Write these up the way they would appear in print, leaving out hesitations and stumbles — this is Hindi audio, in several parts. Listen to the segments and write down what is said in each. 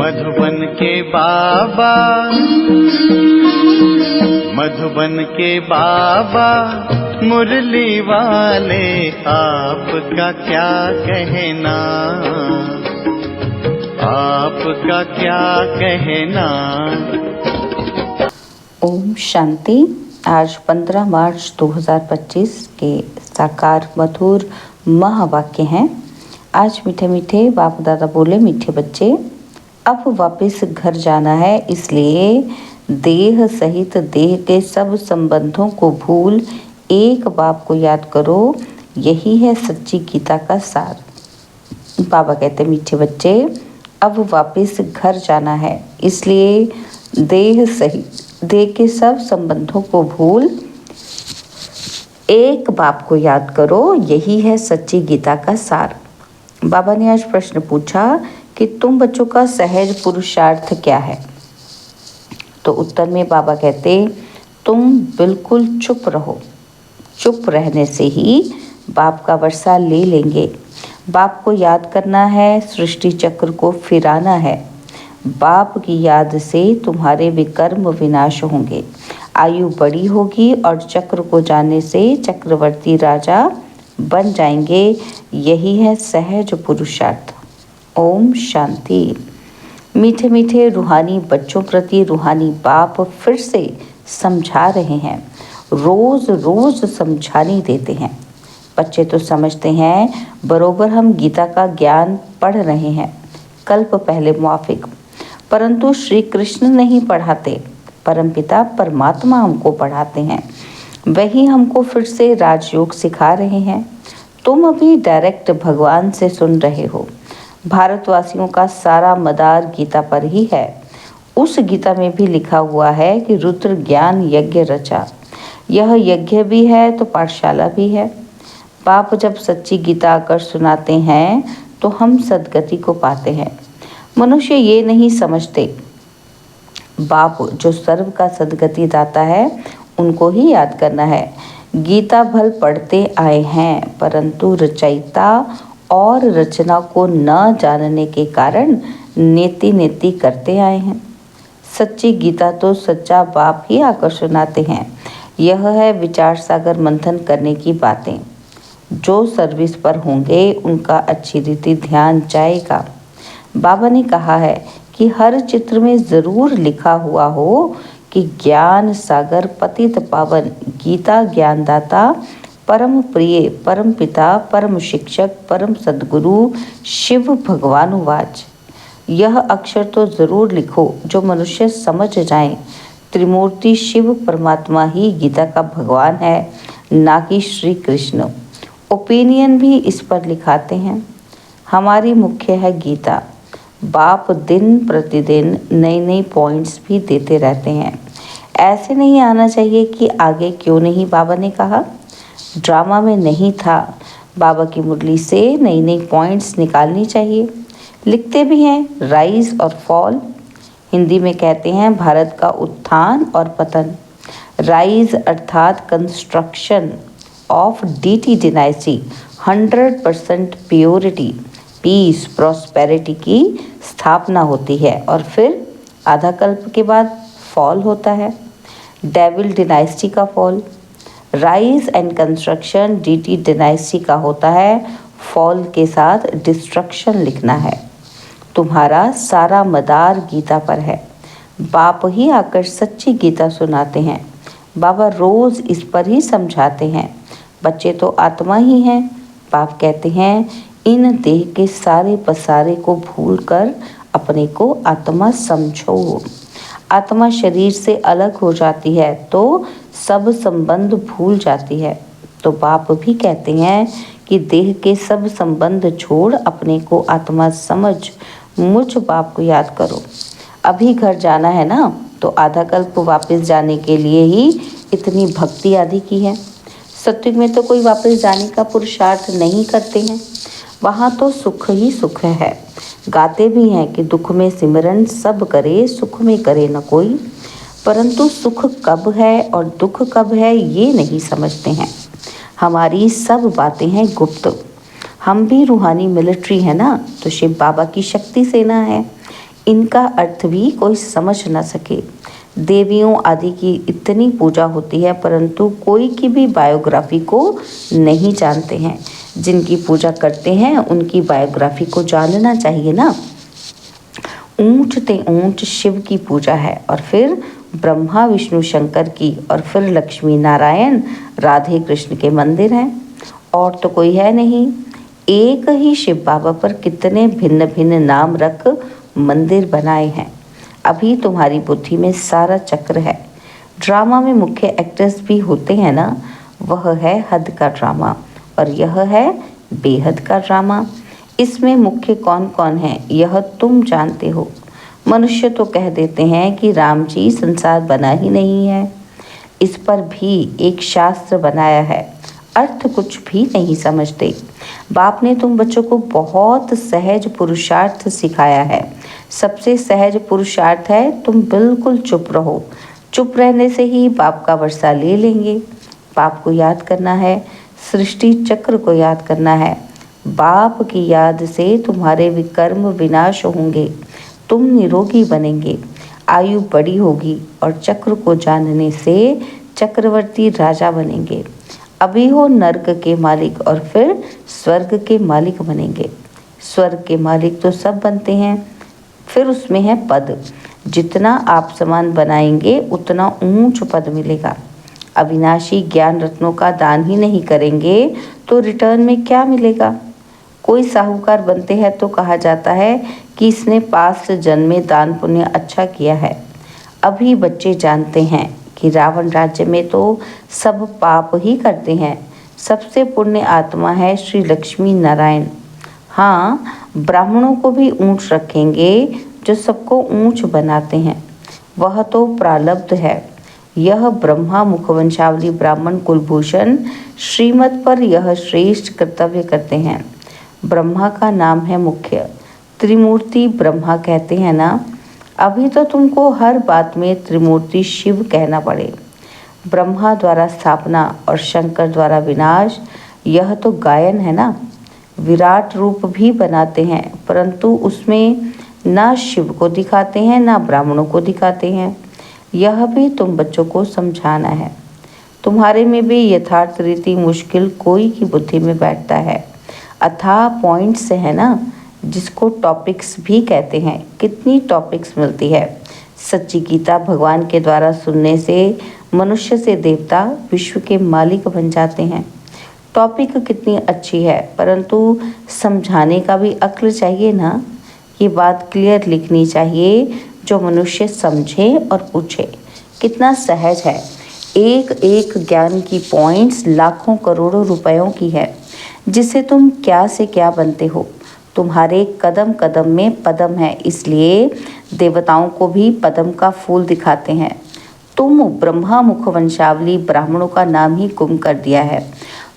मधुबन के बाबा, मधुबन के बाबा मुरली वाले, आपका क्या कहना, आपका क्या कहना। ओम शांति। आज 15 मार्च 2025 के साकार मधुर महावाक्य हैं। आज मीठे मीठे बाप दादा बोले, मीठे बच्चे अब वापस घर जाना है, इसलिए देह सहित देह के सब संबंधों को भूल एक बाप को याद करो। यही है सच्ची गीता का सार। बाबा कहते, मीठे बच्चे अब वापस घर जाना है, इसलिए देह सहित देह के सब संबंधों को भूल एक बाप को याद करो। यही है सच्ची गीता का सार। बाबा ने आज प्रश्न पूछा कि तुम बच्चों का सहज पुरुषार्थ क्या है। तो उत्तर में बाबा कहते, तुम बिल्कुल चुप रहो। चुप रहने से ही बाप का वर्षा ले लेंगे। बाप को याद करना है, सृष्टि चक्र को फिराना है। बाप की याद से तुम्हारे विकर्म विनाश होंगे, आयु बड़ी होगी और चक्र को जाने से चक्रवर्ती राजा बन जाएंगे। यही है सहज पुरुषार्थ। ओम शांति। मीठे मीठे रूहानी बच्चों प्रति रूहानी बाप फिर से समझा रहे हैं, रोज रोज समझाने देते हैं। बच्चे तो समझते हैं बरोबर हम गीता का ज्ञान पढ़ रहे हैं, कल्प पहले मुआफिक, परंतु श्री कृष्ण नहीं पढ़ाते, परमपिता परमात्मा हमको पढ़ाते हैं। वही हमको फिर से राजयोग सिखा रहे हैं। तुम अभी डायरेक्ट भगवान से सुन रहे हो। भारतवासियों का सारा मदार गीता पर ही है। उस गीता में भी लिखा हुआ है कि रुद्र ज्ञान यज्ञ रचा। यह यज्ञ भी है तो पाठशाला भी है। बाप जब सच्ची गीता आकर सुनाते हैं तो हम सदगति को पाते हैं। मनुष्य ये नहीं समझते, बाप जो सर्व का सदगति दाता है उनको ही याद करना है। गीता भल पढ़ते आए हैं, परंतु रचयिता और रचना को न जानने के कारण नेति नेति करते आए हैं। सच्ची गीता तो सच्चा बाप ही आकर सुनाते हैं। यह है विचार सागर मंथन करने की बातें। जो सर्विस पर होंगे उनका अच्छी रीति ध्यान जाएगा। बाबा ने कहा है कि हर चित्र में ज़रूर लिखा हुआ हो कि ज्ञान सागर पतित पावन गीता ज्ञानदाता परम प्रिय परम पिता परम शिक्षक परम सद्गुरु शिव भगवान उवाच। यह अक्षर तो ज़रूर लिखो जो मनुष्य समझ जाएं। त्रिमूर्ति शिव परमात्मा ही गीता का भगवान है, ना कि श्री कृष्ण। ओपिनियन भी इस पर लिखाते हैं। हमारी मुख्य है गीता। बाप दिन प्रतिदिन नए नए पॉइंट्स भी देते रहते हैं। ऐसे नहीं आना चाहिए कि आगे क्यों नहीं बाबा ने कहा। ड्रामा में नहीं था। बाबा की मुरली से नई नई पॉइंट्स निकालनी चाहिए। लिखते भी हैं राइज और फॉल। हिंदी में कहते हैं भारत का उत्थान और पतन। राइज अर्थात construction of deity dynasty, 100% purity peace prosperity की स्थापना होती है और फिर आधा कल्प के बाद फॉल होता है, डेविल डिनाइस्टी का fall. Rise and construction deity dynasty का होता है, फॉल के साथ डिस्ट्रक्शन लिखना है। तुम्हारा सारा मदार गीता पर है। बाप ही आकर सच्ची गीता सुनाते हैं। बाबा रोज इस पर ही समझाते हैं। बच्चे तो आत्मा ही हैं। बाप कहते हैं इन देह के सारे पसारे को भूलकर अपने को आत्मा समझो। आत्मा शरीर से अलग हो जाती है तो सब संबंध भूल जाती है। तो बाप भी कहते हैं कि देह के सब संबंध छोड़ अपने को आत्मा समझ मुझ बाप को याद करो। अभी घर जाना है ना, तो आधा कल्प वापस जाने के लिए ही इतनी भक्ति आदि की है। सत्युग में तो कोई वापस जाने का पुरुषार्थ नहीं करते हैं। वहाँ तो सुख ही सुख है। गाते भी हैं कि दुख में सिमरन सब करे, सुख में करे न कोई। परंतु सुख कब है और दुख कब है ये नहीं समझते हैं। हमारी सब बातें हैं गुप्त। हम भी रूहानी मिलिट्री है ना, तो शिव बाबा की शक्ति सेना है। इनका अर्थ भी कोई समझ न सके। देवियों आदि की इतनी पूजा होती है, परंतु कोई की भी बायोग्राफी को नहीं जानते हैं। जिनकी पूजा करते हैं उनकी बायोग्राफी को जानना चाहिए ना। ऊंच ते ऊंच शिव की पूजा है, और फिर ब्रह्मा विष्णु शंकर की, और फिर लक्ष्मी नारायण राधे कृष्ण के मंदिर हैं, और तो कोई है नहीं। एक ही शिव बाबा पर कितने भिन्न भिन्न नाम रख मंदिर बनाए हैं। अभी तुम्हारी बुद्धि में सारा चक्र है। ड्रामा में मुख्य एक्टर्स भी होते हैं ना, वह है हद का ड्रामा, और यह है बेहद का ड्रामा। इसमें मुख्य कौन कौन है यह तुम जानते हो। मनुष्य तो कह देते हैं कि राम जी संसार बना ही नहीं है। इस पर भी एक शास्त्र बनाया है, अर्थ कुछ भी नहीं समझते। बाप ने तुम बच्चों को बहुत सहज पुरुषार्थ सिखाया है। सबसे सहज पुरुषार्थ है तुम बिल्कुल चुप रहो। चुप रहने से ही बाप का वर्षा ले लेंगे। बाप को याद करना है, सृष्टि चक्र को याद करना है। बाप की याद से तुम्हारे विकर्म विनाश होंगे, तुम निरोगी बनेंगे, आयु बड़ी होगी, और चक्र को जानने से चक्रवर्ती राजा बनेंगे। अभी हो नर्क के मालिक और फिर स्वर्ग के मालिक बनेंगे। स्वर्ग के मालिक तो सब बनते हैं, फिर उसमें है पद। जितना आप समान बनाएंगे उतना ऊंच पद मिलेगा। अविनाशी ज्ञान रत्नों का दान ही नहीं करेंगे तो रिटर्न में क्या मिलेगा। कोई साहूकार बनते हैं तो कहा जाता है कि इसने पास्ट जन्म में दान पुण्य अच्छा किया है। अभी बच्चे जानते हैं कि रावण राज्य में तो सब पाप ही करते हैं। सबसे पुण्य आत्मा है श्री लक्ष्मी नारायण। हाँ, ब्राह्मणों को भी ऊंच रखेंगे जो सबको ऊंच बनाते हैं। वह तो प्रारब्ध है। यह ब्रह्मा मुखवंशावली ब्राह्मण कुलभूषण श्रीमत पर यह श्रेष्ठ कर्तव्य करते हैं। ब्रह्मा का नाम है मुख्य, त्रिमूर्ति ब्रह्मा कहते हैं ना। अभी तो तुमको हर बात में त्रिमूर्ति शिव कहना पड़े। ब्रह्मा द्वारा स्थापना और शंकर द्वारा विनाश, यह तो गायन है ना। विराट रूप भी बनाते हैं, परंतु उसमें ना शिव को दिखाते हैं ना ब्राह्मणों को दिखाते हैं। यह भी तुम बच्चों को समझाना है। तुम्हारे में भी यथार्थ रीति मुश्किल कोई की बुद्धि में बैठता है। अथाह पॉइंट्स है ना, जिसको टॉपिक्स भी कहते हैं। कितनी टॉपिक्स मिलती है। सच्ची गीता भगवान के द्वारा सुनने से मनुष्य से देवता विश्व के मालिक बन जाते हैं। टॉपिक कितनी अच्छी है, परंतु समझाने का भी अक्ल चाहिए ना। ये बात क्लियर लिखनी चाहिए जो मनुष्य समझे और पूछे। कितना सहज है। एक एक ज्ञान की पॉइंट्स लाखों करोड़ों रुपयों की है, जिससे तुम क्या से क्या बनते हो। तुम्हारे कदम कदम में पदम है, इसलिए देवताओं को भी पदम का फूल दिखाते हैं। तुम ब्रह्मा मुखवंशावली ब्राह्मणों का नाम ही गुम कर दिया है।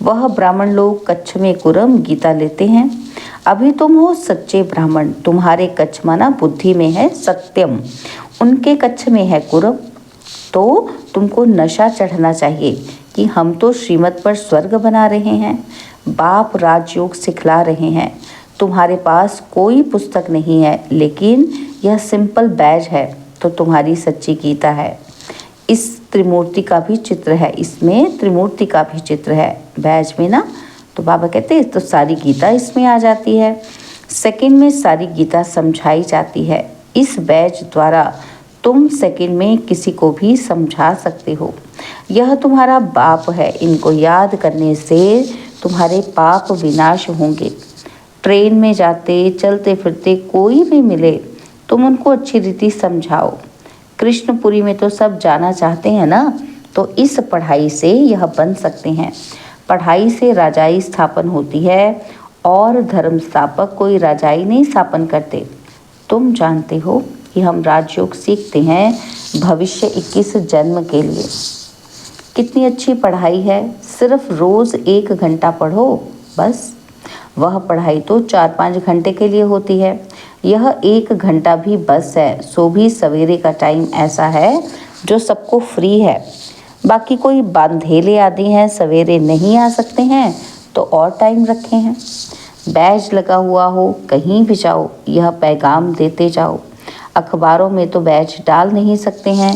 वह ब्राह्मण लोग कच्छ में कुरम गीता लेते हैं। अभी तुम हो सच्चे ब्राह्मण। तुम्हारे कच्छ माना बुद्धि में है सत्यम, उनके कच्छ में है कुरम। तो तुमको नशा चढ़ना चाहिए कि हम तो श्रीमत पर स्वर्ग बना रहे हैं। बाप राजयोग सिखला रहे हैं। तुम्हारे पास कोई पुस्तक नहीं है, लेकिन यह सिंपल बैज है तो तुम्हारी सच्ची गीता है। इस त्रिमूर्ति का भी चित्र है, इसमें त्रिमूर्ति का भी चित्र है बैज में ना। तो बाबा कहते हैं तो सारी गीता इसमें आ जाती है। सेकंड में सारी गीता समझाई जाती है। इस बैज द्वारा तुम सेकंड में किसी को भी समझा सकते हो। यह तुम्हारा बाप है। इनको याद करने से तुम्हारे पाप विनाश होंगे। ट्रेन में जाते चलते फिरते कोई भी मिले तुम उनको अच्छी रीति समझाओ। कृष्णपुरी में तो सब जाना चाहते हैं ना, तो इस पढ़ाई से यह बन सकते हैं। पढ़ाई से राजाई स्थापन होती है, और धर्म स्थापक कोई राजाई नहीं स्थापन करते। तुम जानते हो कि हम राजयोग सीखते हैं भविष्य 21 जन्म के लिए। कितनी अच्छी पढ़ाई है। सिर्फ रोज़ 1 घंटा पढ़ो बस। वह पढ़ाई तो 4-5 घंटे के लिए होती है। यह 1 घंटा भी बस है। सो भी सवेरे का टाइम ऐसा है जो सबको फ्री है। बाकी कोई बांधेले आदि हैं, सवेरे नहीं आ सकते हैं तो और टाइम रखे हैं। बैज लगा हुआ हो, कहीं भी जाओ यह पैगाम देते जाओ। अखबारों में तो बैच डाल नहीं सकते हैं,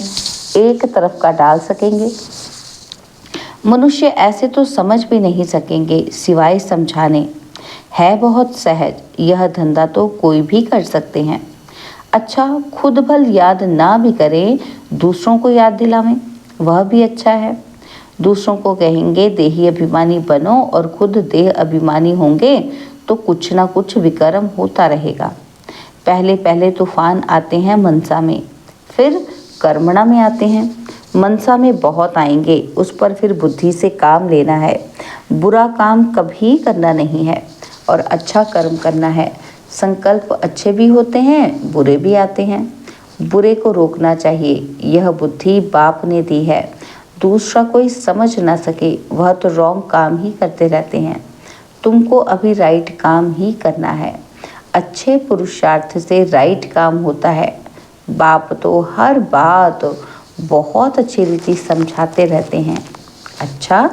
एक तरफ का डाल सकेंगे। मनुष्य ऐसे तो समझ भी नहीं सकेंगे सिवाय समझाने। है बहुत सहज, यह धंधा तो कोई भी कर सकते हैं। अच्छा, खुद भल याद ना भी करें, दूसरों को याद दिलावें, वह भी अच्छा है। दूसरों को कहेंगे देही अभिमानी बनो और खुद देह अभिमानी होंगे तो कुछ ना कुछ विक्रम होता रहेगा। पहले पहले तूफान आते हैं मनसा में, फिर कर्मणा में आते हैं। मनसा में बहुत आएंगे, उस पर फिर बुद्धि से काम लेना है। बुरा काम कभी करना नहीं है और अच्छा कर्म करना है। संकल्प अच्छे भी होते हैं, बुरे भी आते हैं। बुरे को रोकना चाहिए, यह बुद्धि बाप ने दी है। दूसरा कोई समझ ना सके, वह तो रॉन्ग काम ही करते रहते हैं। तुमको अभी राइट काम ही करना है। अच्छे पुरुषार्थ से राइट काम होता है। बाप तो हर बात बहुत अच्छी रीति समझाते रहते हैं। अच्छा,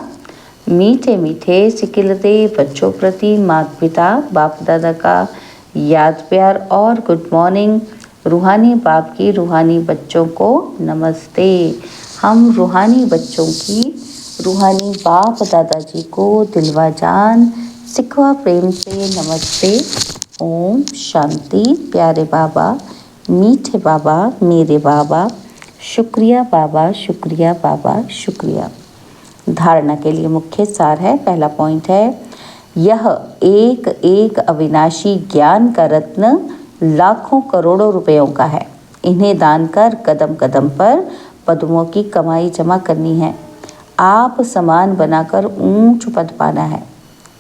मीठे मीठे सिकिलते बच्चों प्रति माता पिता बाप दादा का याद प्यार और गुड मॉर्निंग। रूहानी बाप की रूहानी बच्चों को नमस्ते। हम रूहानी बच्चों की रूहानी बाप दादाजी को दिलवा जान सिखवा प्रेम से नमस्ते। ओम शांति। प्यारे बाबा, मीठे बाबा, मेरे बाबा, शुक्रिया बाबा, शुक्रिया बाबा, शुक्रिया। धारणा के लिए मुख्य सार है। पहला पॉइंट है, यह एक एक अविनाशी ज्ञान का रत्न लाखों करोड़ों रुपयों का है। इन्हें दान कर कदम कदम पर पद्मों की कमाई जमा करनी है। आप समान बनाकर ऊंच पद पाना है।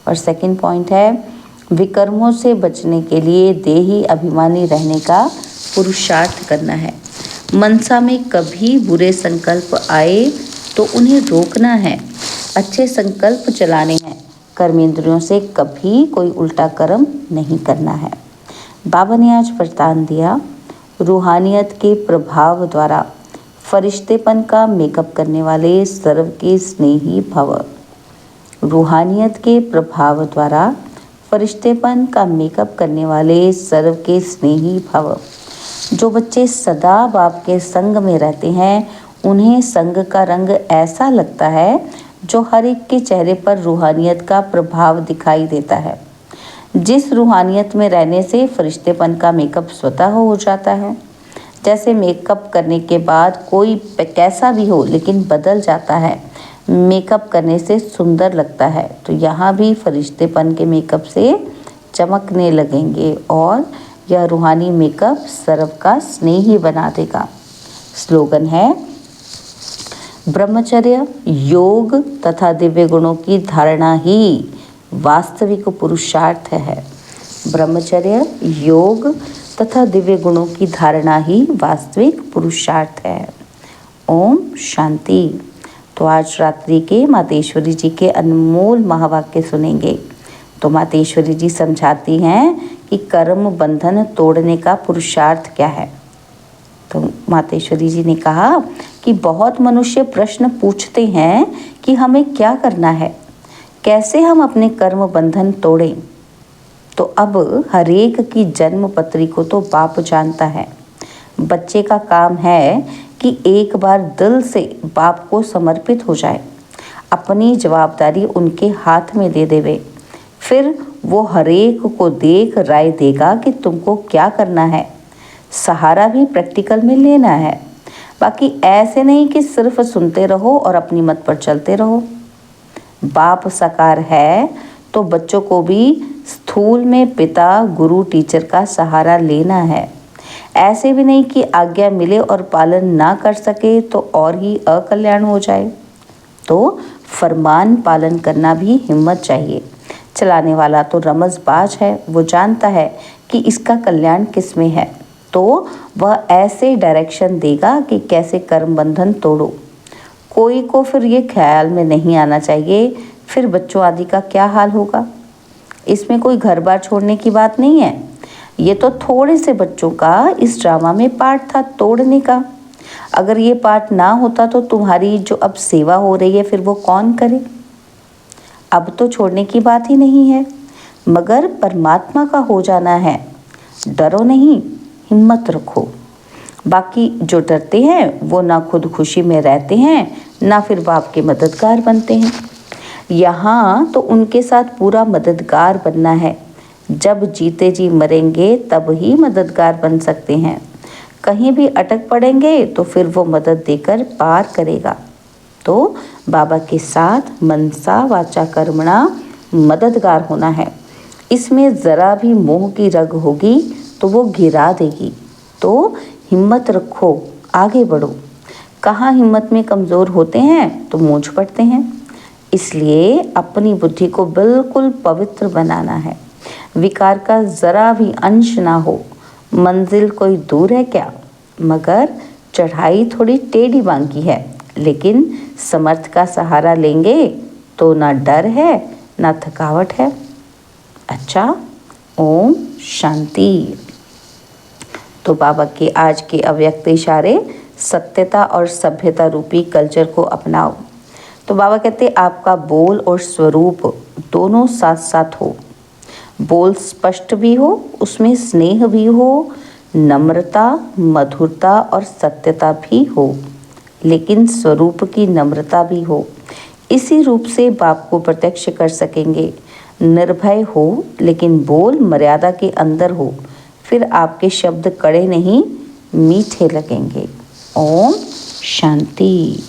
और सेकंड पॉइंट है, विकर्मों से बचने के लिए देही अभिमानी रहने का पुरुषार्थ करना है। मनसा में कभी बुरे संकल्प आए तो उन्हें रोकना है, अच्छे संकल्प चलाने हैं। कर्मेंद्रियों से कभी कोई उल्टा कर्म नहीं करना है। बाबा ने आज वरदान दिया, रूहानियत के प्रभाव द्वारा फरिश्तेपन का मेकअप करने वाले सर्व के स्नेही भव। रूहानियत के प्रभाव द्वारा फरिश्तेपन का मेकअप करने वाले सर्व के स्नेही भव। जो बच्चे सदा बाप के संग में रहते हैं, उन्हें संग का रंग ऐसा लगता है जो हर एक के चेहरे पर रूहानियत का प्रभाव दिखाई देता है। जिस रूहानियत में रहने से फरिश्तेपन का मेकअप स्वतः हो जाता है। जैसे मेकअप करने के बाद कोई कैसा भी हो लेकिन बदल जाता है, मेकअप करने से सुंदर लगता है, तो यहाँ भी फरिश्तेपन के मेकअप से चमकने लगेंगे और यह रूहानी मेकअप सर्व का स्नेही बना देगा। स्लोगन है, ब्रह्मचर्य, योग तथा दिव्य गुणों की धारणा ही वास्तविक पुरुषार्थ है। ब्रह्मचर्य, योग तथा दिव्य गुणों की धारणा ही वास्तविक पुरुषार्थ है। ओम शांति। तो आज रात्रि के मातेश्वरी जी के अनमोल महावाक्य सुनेंगे। तो मातेश्वरी जी समझाती हैं कि कर्म बंधन तोड़ने का पुरुषार्थ क्या है। तो मातेश्वरी जी ने कहा कि बहुत मनुष्य प्रश्न पूछते हैं कि हमें क्या करना है, कैसे हम अपने कर्म बंधन तोड़ें। तो अब हरेक की जन्म पत्री को तो बाप जानता है। बच्चे का काम है कि एक बार दिल से बाप को समर्पित हो जाए, अपनी जवाबदारी उनके हाथ में दे देवे। फिर वो हरेक को देख राय देगा कि तुमको क्या करना है। सहारा भी प्रैक्टिकल में लेना है, बाकी ऐसे नहीं कि सिर्फ सुनते रहो और अपनी मत पर चलते रहो। बाप साकार है तो बच्चों को भी स्थूल में पिता, गुरु, टीचर का सहारा लेना है। ऐसे भी नहीं कि आज्ञा मिले और पालन ना कर सके तो और ही अकल्याण हो जाए। तो फरमान पालन करना भी हिम्मत चाहिए। चलाने वाला तो रमजबाज है, वो जानता है कि इसका कल्याण किस में है, तो वह ऐसे डायरेक्शन देगा कि कैसे कर्म बंधन तोड़ो। कोई को फिर ये ख्याल में नहीं आना चाहिए फिर बच्चों आदि का क्या हाल होगा। इसमें कोई घर बार छोड़ने की बात नहीं है। ये तो थोड़े से बच्चों का इस ड्रामा में पार्ट था तोड़ने का। अगर ये पार्ट ना होता तो तुम्हारी जो अब सेवा हो रही है फिर वो कौन करे। अब तो छोड़ने की बात ही नहीं है, मगर परमात्मा का हो जाना है। डरो नहीं, हिम्मत रखो। बाकी जो डरते हैं वो ना खुद खुशी में रहते हैं, ना फिर बाप के मददगार बनते हैं। यहाँ तो उनके साथ पूरा मददगार बनना है। जब जीते जी मरेंगे तब ही मददगार बन सकते हैं। कहीं भी अटक पड़ेंगे तो फिर वो मदद देकर पार करेगा। तो बाबा के साथ मनसा वाचा कर्मणा मददगार होना है। इसमें ज़रा भी मोह की रग होगी तो वो गिरा देगी। तो हिम्मत रखो, आगे बढ़ो। कहाँ हिम्मत में कमज़ोर होते हैं तो मूंझ पड़ते हैं। इसलिए अपनी बुद्धि को बिल्कुल पवित्र बनाना है। विकार का ज़रा भी अंश ना हो। मंजिल कोई दूर है क्या, मगर चढ़ाई थोड़ी टेढ़ी बांकी है, लेकिन समर्थ का सहारा लेंगे तो ना डर है ना थकावट है। अच्छा, ओम शांति। तो बाबा के आज के अव्यक्त इशारे, सत्यता और सभ्यता रूपी कल्चर को अपनाओ। तो बाबा कहते आपका बोल और स्वरूप दोनों साथ साथ हो। बोल स्पष्ट भी हो, उसमें स्नेह भी हो, नम्रता, मधुरता और सत्यता भी हो, लेकिन स्वरूप की नम्रता भी हो। इसी रूप से बाप को प्रत्यक्ष कर सकेंगे। निर्भय हो लेकिन बोल मर्यादा के अंदर हो, फिर आपके शब्द कड़े नहीं मीठे लगेंगे। ओम शांति।